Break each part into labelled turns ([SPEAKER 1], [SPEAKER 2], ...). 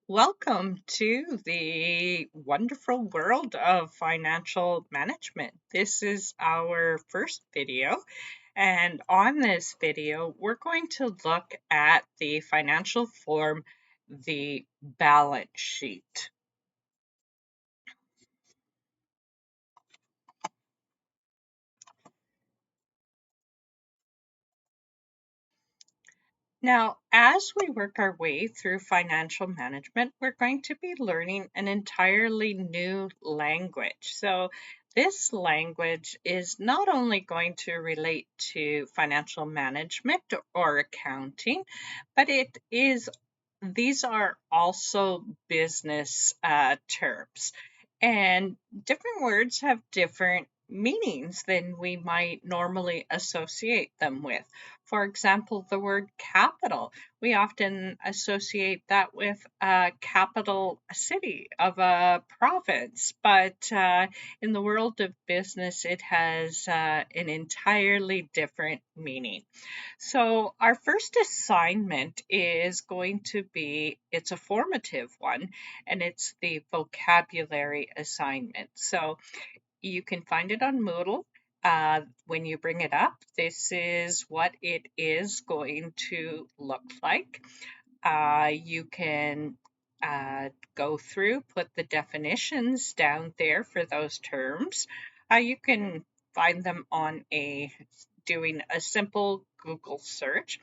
[SPEAKER 1] Welcome to the wonderful world of financial management. This is our first video, and on this video, we're going to look at the financial form, the balance sheet. Now, as we work our way through financial management, we're going to be learning an entirely new language. So, this language is not only going to relate to financial management or accounting, but these are also business terms. And different words have different meanings than we might normally associate them with. For example, the word capital, we often associate that with a capital city of a province, but in the world of business, it has an entirely different meaning. So our first assignment is going to be, it's a formative one, and it's the vocabulary assignment. So you can find it on Moodle. When you bring it up, this is what it is going to look like. You can go through, put the definitions down there for those terms. You can find them on doing a simple Google search.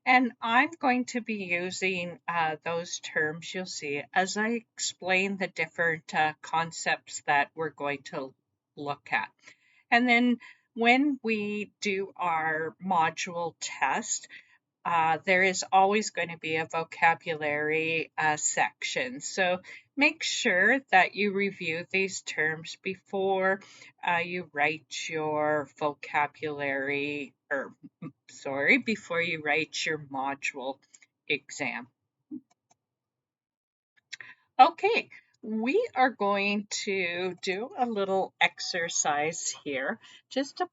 [SPEAKER 1] And I'm going to be using those terms you'll see as I explain the different concepts that we're going to look at. And then when we do our module test, there is always going to be a vocabulary section. So make sure that you review these terms before you write your vocabulary, before you write your module exam. Okay, we are going to do a little exercise here just to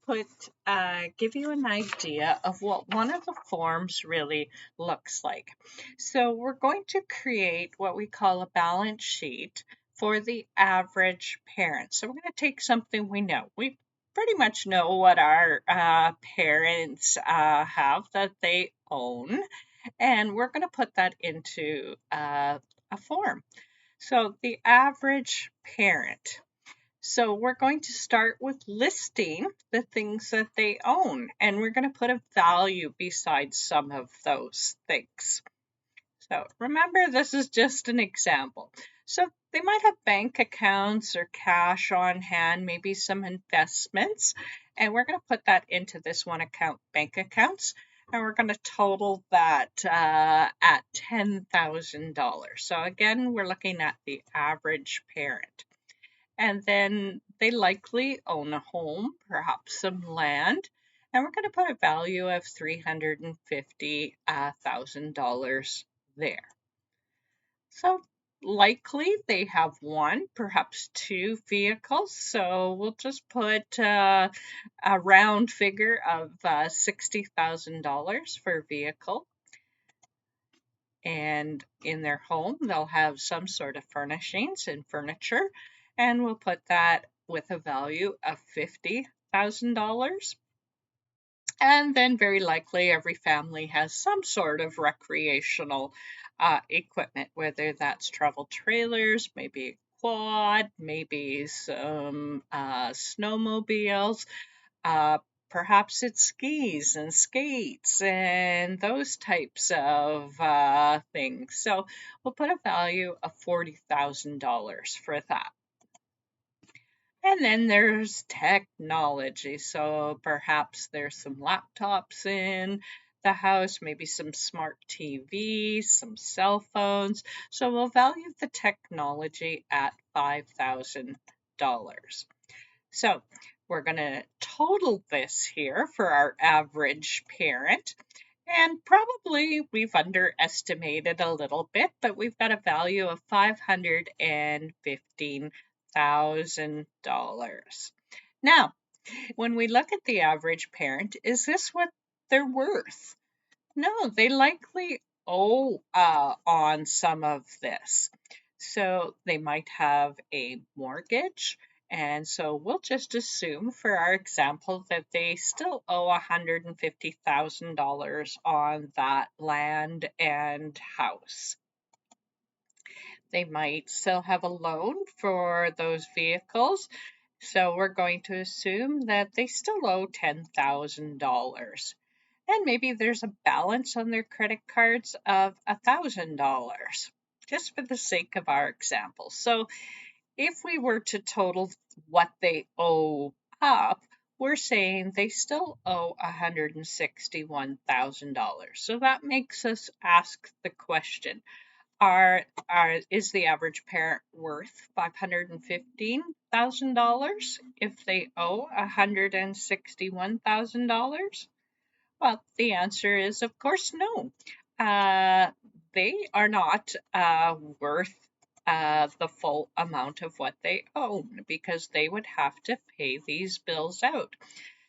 [SPEAKER 1] give you an idea of what one of the forms really looks like. So we're going to create what we call a balance sheet for the average parent. So we're going to take something we know. We pretty much know what our parents have that they own, and we're going to put that into a form. So the average parent. So we're going to start with listing the things that they own, and we're going to put a value beside some of those things. So remember, this is just an example. So they might have bank accounts or cash on hand, maybe some investments, and we're going to put that into this one account, bank accounts, and we're going to total that at $10,000. So again, we're looking at the average parent. And then they likely own a home, perhaps some land, and we're going to put a value of $350,000 there. So likely they have one, perhaps two vehicles. So we'll just put a round figure of $60,000 for vehicle. And in their home, they'll have some sort of furnishings and furniture. And we'll put that with a value of $50,000. And then very likely every family has some sort of recreational equipment, whether that's travel trailers, maybe a quad, maybe some snowmobiles, perhaps it's skis and skates and those types of things. So we'll put a value of $40,000 for that. And then there's technology. So perhaps there's some laptops in the house, maybe some smart TVs, some cell phones. So we'll value the technology at $5,000. So we're going to total this here for our average parent. And probably we've underestimated a little bit, but we've got a value of $515,000. Now, when we look at the average parent, is this what they're worth? No, they likely owe on some of this. So they might have a mortgage. And so we'll just assume for our example that they still owe $150,000 on that land and house. They might still have a loan for those vehicles. So we're going to assume that they still owe $10,000. And maybe there's a balance on their credit cards of $1,000, just for the sake of our example. So if we were to total what they owe up, we're saying they still owe $161,000. So that makes us ask the question, is the average parent worth $515,000 if they owe $161,000? Well, the answer is, of course, no. They are not worth the full amount of what they own because they would have to pay these bills out.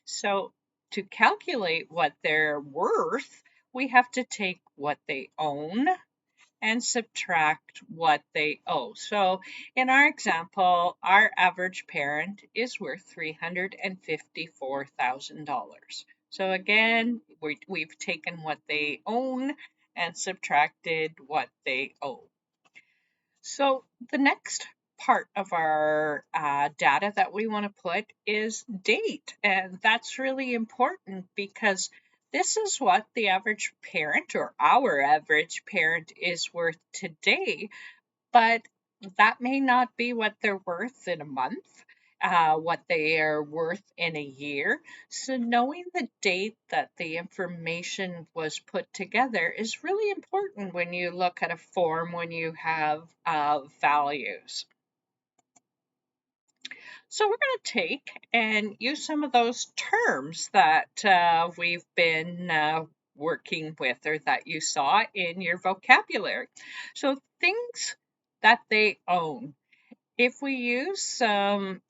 [SPEAKER 1] So, to calculate what they're worth, we have to take what they own and subtract what they owe. So in our example, our average parent is worth $354,000. So again, we've taken what they own and subtracted what they owe. So the next part of our data that we want to put is date. And that's really important because this is what the average parent or our average parent is worth today, but that may not be what they're worth in a month, what they are worth in a year. So knowing the date that the information was put together is really important when you look at a form when you have values. So we're going to take and use some of those terms that we've been working with or that you saw in your vocabulary. So things that they own. If we use some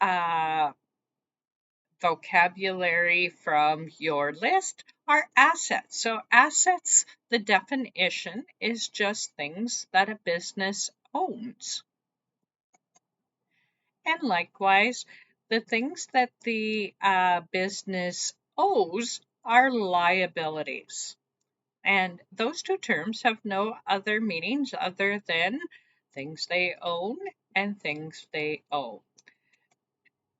[SPEAKER 1] vocabulary from your list, are assets. So assets, the definition is just things that a business owns. And likewise, the things that the business owes are liabilities. And those two terms have no other meanings other than things they own and things they owe.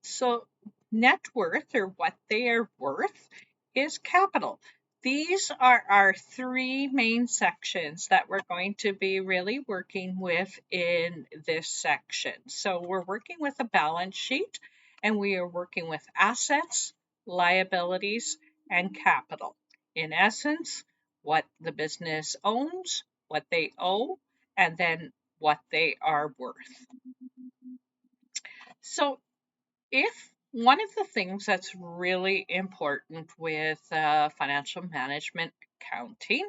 [SPEAKER 1] So net worth, or what they are worth, is capital. These are our three main sections that we're going to be really working with in this section. So we're working with a balance sheet, and we are working with assets, liabilities, and capital. In essence, what the business owns, what they owe, and then what they are worth. So if one of the things that's really important with financial management accounting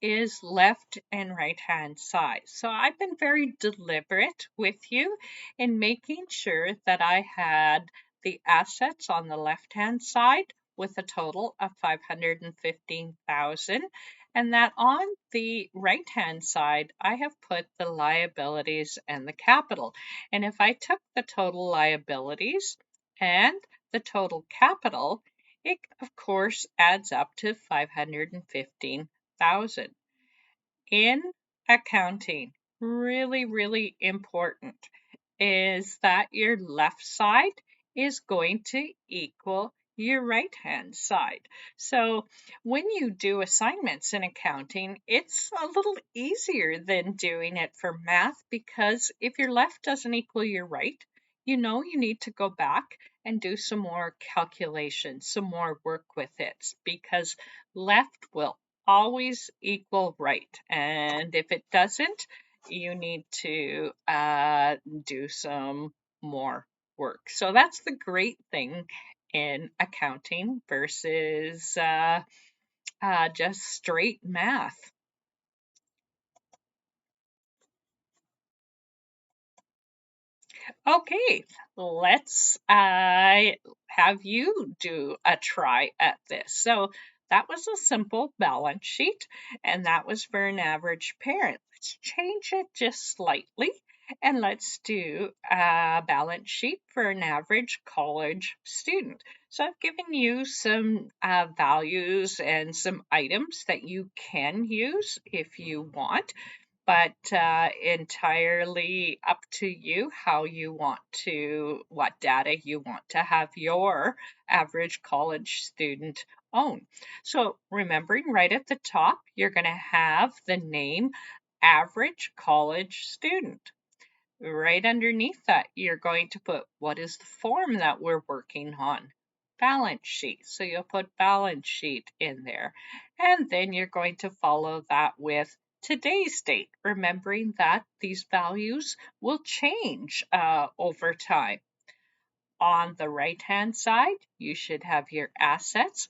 [SPEAKER 1] is left and right hand side. So I've been very deliberate with you in making sure that I had the assets on the left hand side with a total of 515,000, and that on the right hand side I have put the liabilities and the capital. And if I took the total liabilities and the total capital, it of course adds up to 515,000. In accounting, really, really important is that your left side is going to equal your right hand side. So when you do assignments in accounting, it's a little easier than doing it for math because if your left doesn't equal your right, you know you need to go back and do some more calculations, some more work with it because left will always equal right. And if it doesn't, you need to do some more work. So that's the great thing in accounting versus just straight math. Okay, let's have you do a try at this. So That was a simple balance sheet, and that was for an average parent. Let's change it just slightly, and let's do a balance sheet for an average college student. So I've given you some values and some items that you can use if you want, but entirely up to you how you want to, what data you want to have your average college student own. So remembering right at the top, you're going to have the name average college student. Right underneath that, you're going to put what is the form that we're working on? Balance sheet. So you'll put balance sheet in there. And then you're going to follow that with today's date, remembering that these values will change over time. On the right-hand side, you should have your assets.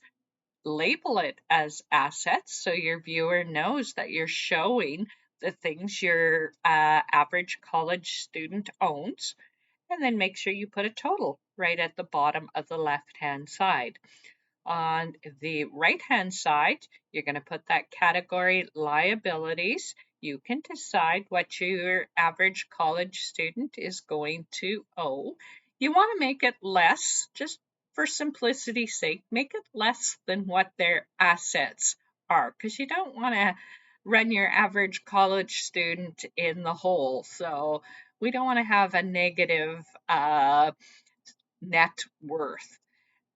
[SPEAKER 1] Label it as assets so your viewer knows that you're showing the things your average college student owns, and then make sure you put a total right at the bottom of the left-hand side. On the right-hand side, you're going to put that category liabilities. You can decide what your average college student is going to owe. You want to make it less, just for simplicity's sake, make it less than what their assets are, because you don't want to run your average college student in the hole. So we don't want to have a negative net worth.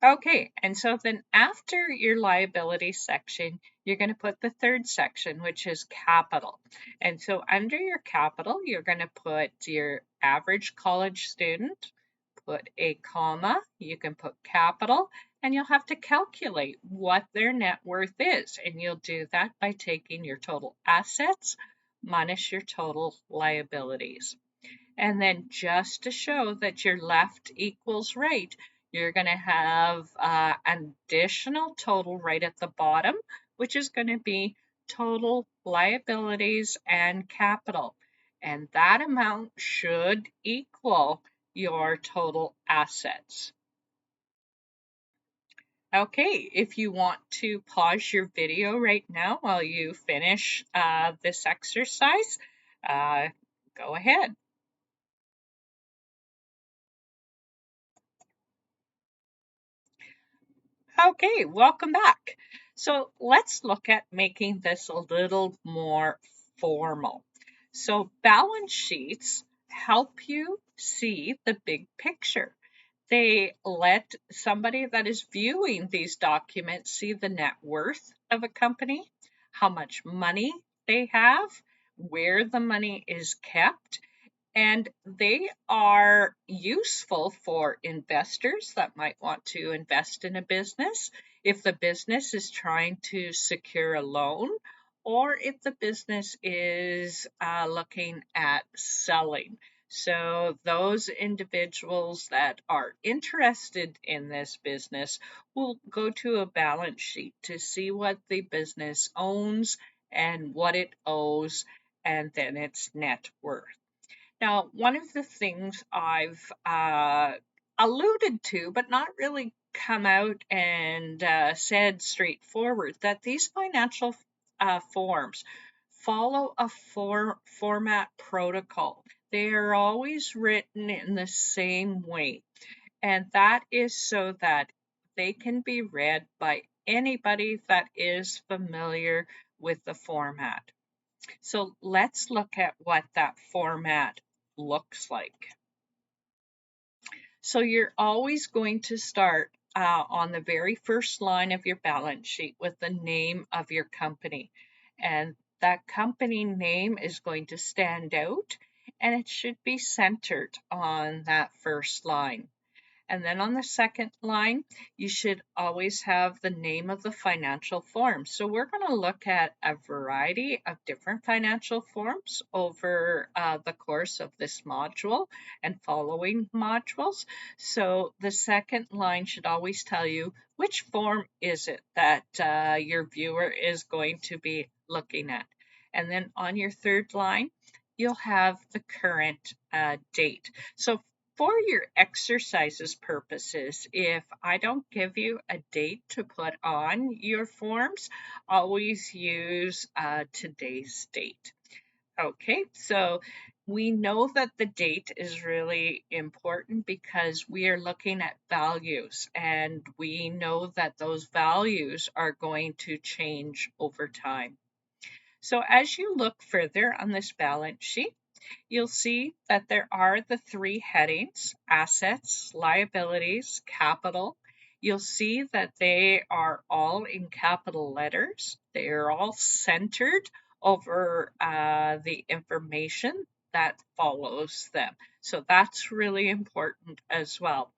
[SPEAKER 1] Okay, and so then after your liability section, you're going to put the third section, which is capital. And so under your capital, you're going to put your average college student, put a comma, you can put capital, and you'll have to calculate what their net worth is. And you'll do that by taking your total assets minus your total liabilities. And then just to show that your left equals right, you're going to have an additional total right at the bottom, which is going to be total liabilities and capital. And that amount should equal your total assets. Okay, if you want to pause your video right now while you finish this exercise, go ahead. Okay, welcome back. So let's look at making this a little more formal. So balance sheets help you see the big picture. They let somebody that is viewing these documents see the net worth of a company, how much money they have, where the money is kept, and they are useful for investors that might want to invest in a business, if the business is trying to secure a loan, or if the business is looking at selling. So those individuals that are interested in this business will go to a balance sheet to see what the business owns and what it owes, and then its net worth. Now, one of the things I've alluded to, but not really come out and said straightforward, that these financial forms follow a format protocol. They are always written in the same way, and that is so that they can be read by anybody that is familiar with the format. So let's look at what that format looks like. So you're always going to start on the very first line of your balance sheet with the name of your company. And that company name is going to stand out, and it should be centered on that first line. And then on the second line, you should always have the name of the financial form. So we're going to look at a variety of different financial forms over the course of this module and following modules. So the second line should always tell you which form is it that your viewer is going to be looking at. And then on your third line, you'll have the current date. So for your exercises purposes, if I don't give you a date to put on your forms, always use today's date. Okay, so we know that the date is really important because we are looking at values, and we know that those values are going to change over time. So as you look further on this balance sheet, you'll see that there are the three headings: assets, liabilities, capital. You'll see that they are all in capital letters. They are all centered over the information that follows them. So that's really important as well.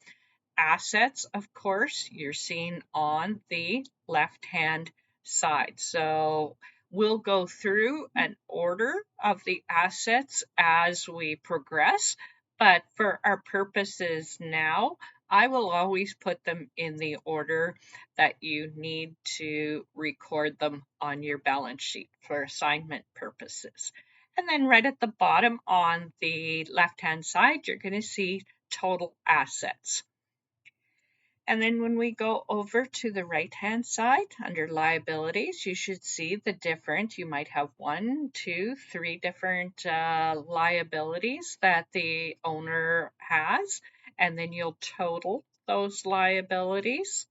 [SPEAKER 1] Assets, of course, you're seeing on the left-hand side. So we'll go through an order of the assets as we progress, but for our purposes now, I will always put them in the order that you need to record them on your balance sheet for assignment purposes. And then right at the bottom on the left-hand side, you're going to see total assets. And then when we go over to the right-hand side under liabilities, you should see the different, you might have one, two, three different liabilities that the owner has, and then you'll total those liabilities.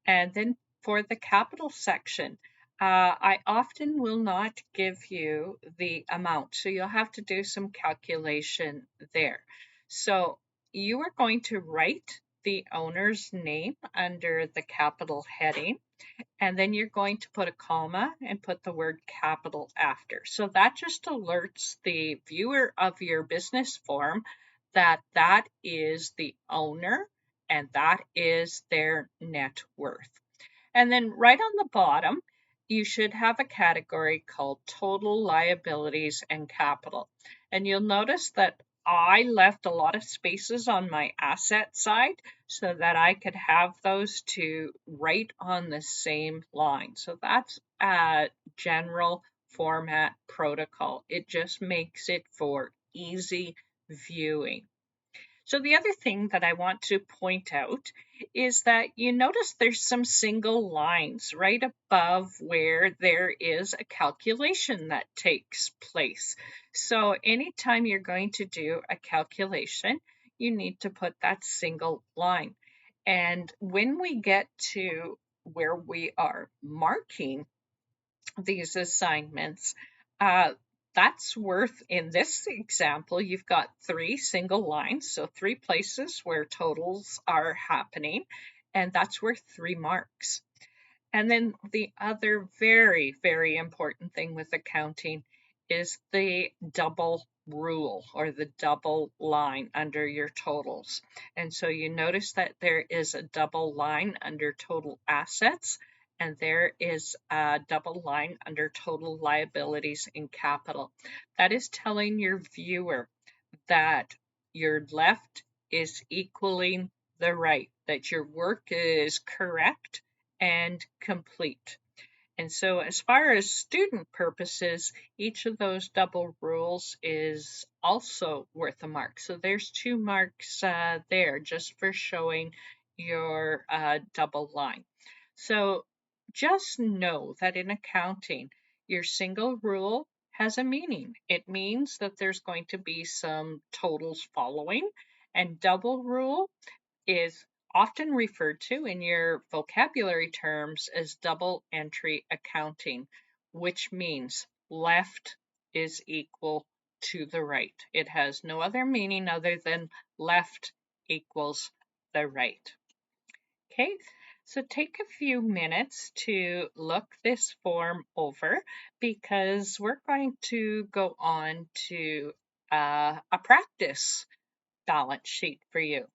[SPEAKER 1] And then for the capital section, I often will not give you the amount, so you'll have to do some calculation there. So you are going to write the owner's name under the capital heading, and then you're going to put a comma and put the word capital after. So that just alerts the viewer of your business form that that is the owner and that is their net worth. And then right on the bottom, you should have a category called total liabilities and capital. And you'll notice that I left a lot of spaces on my asset side so that I could have those two right on the same line. So that's a general format protocol. It just makes it for easy viewing. So the other thing that I want to point out is that you notice there's some single lines right above where there is a calculation that takes place. So anytime you're going to do a calculation, you need to put that single line. And when we get to where we are marking these assignments, uh, that's worth, in this example, you've got three single lines, so three places where totals are happening, and that's worth 3 marks. And then the other very, very important thing with accounting is the double rule or the double line under your totals. And so you notice that there is a double line under total assets, and there is a double line under total liabilities and capital. That is telling your viewer that your left is equaling the right, that your work is correct and complete. And so as far as student purposes, each of those double rules is also worth a mark. So there's 2 marks there just for showing your double line. So just know that in accounting, your single rule has a meaning. It means that there's going to be some totals following, and double rule is often referred to in your vocabulary terms as double entry accounting, which means left is equal to the right. It has no other meaning other than left equals the right. Okay, so take a few minutes to look this form over because we're going to go on to a practice balance sheet for you.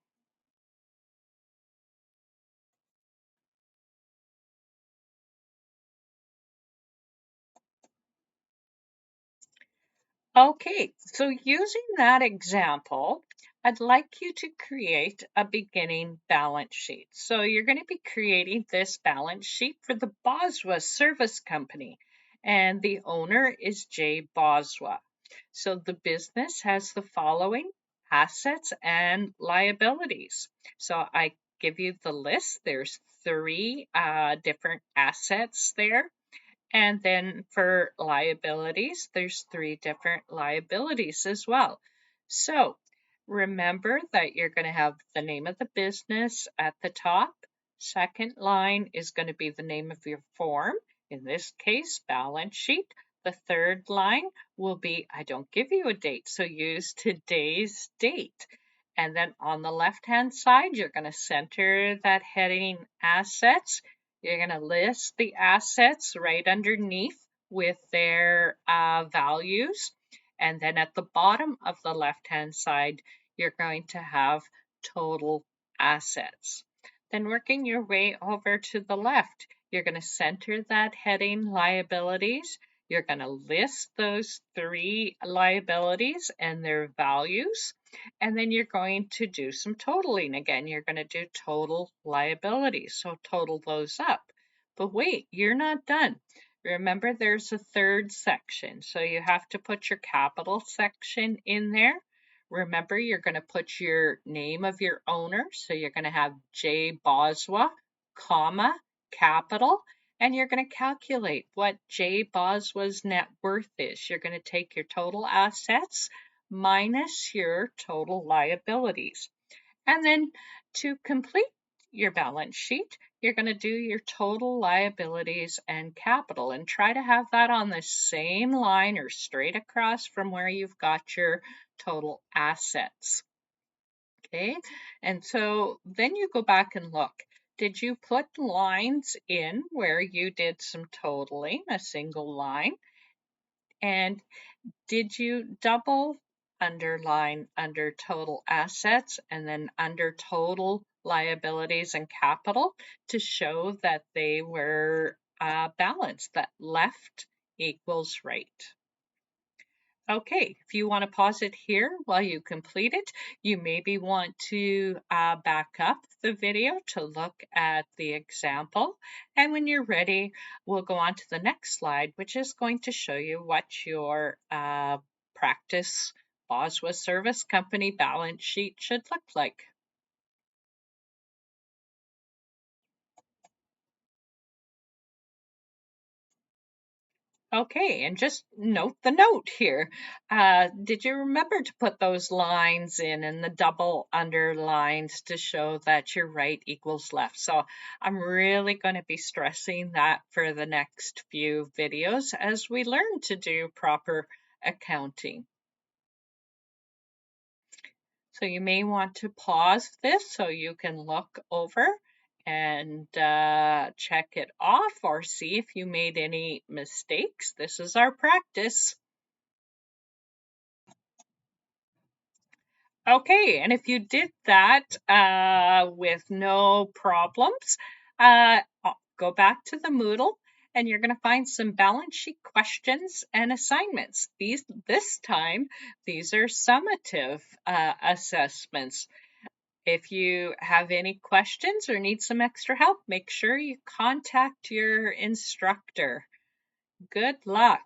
[SPEAKER 1] Okay, so using that example, I'd like you to create a beginning balance sheet. So you're going to be creating this balance sheet for the Boswa Service Company, and the owner is Jay Boswa. So the business has the following: assets and liabilities. So I give you the list. There's three different assets there. And then for liabilities, there's three different liabilities as well. So remember that you're going to have the name of the business at the top. Second line is going to be the name of your form, in this case, balance sheet. The third line will be, I don't give you a date, so use today's date. And then on the left-hand side, you're going to center that heading assets. You're going to list the assets right underneath with their values. And then at the bottom of the left-hand side, you're going to have total assets. Then working your way over to the left, you're going to center that heading liabilities. You're going to list those three liabilities and their values. And then you're going to do some totaling. Again, you're going to do total liabilities. So total those up. But wait, you're not done. Remember, there's a third section. So you have to put your capital section in there. Remember, you're going to put your name of your owner. So you're going to have J. Boswa, comma, capital. And you're going to calculate what J. Boswa's net worth is. You're going to take your total assets minus your total liabilities. And then to complete your balance sheet, you're going to do your total liabilities and capital and try to have that on the same line or straight across from where you've got your total assets. Okay, and so then you go back and look. Did you put lines in where you did some totaling, a single line? And did you double underline under total assets and then under total liabilities and capital to show that they were balanced, that left equals right? Okay, if you want to pause it here while you complete it, you maybe want to back up the video to look at the example. And when you're ready, we'll go on to the next slide, which is going to show you what your practice Boswa Service Company balance sheet should look like. Okay, and just note the note here. Did you remember to put those lines in and the double underlines to show that your right equals left? So I'm really going to be stressing that for the next few videos as we learn to do proper accounting. So you may want to pause this so you can look over and check it off or see if you made any mistakes. This is our practice. Okay, and if you did that with no problems, go back to the Moodle and you're going to find some balance sheet questions and assignments. This time, these are summative assessments. If you have any questions or need some extra help, make sure you contact your instructor. Good luck.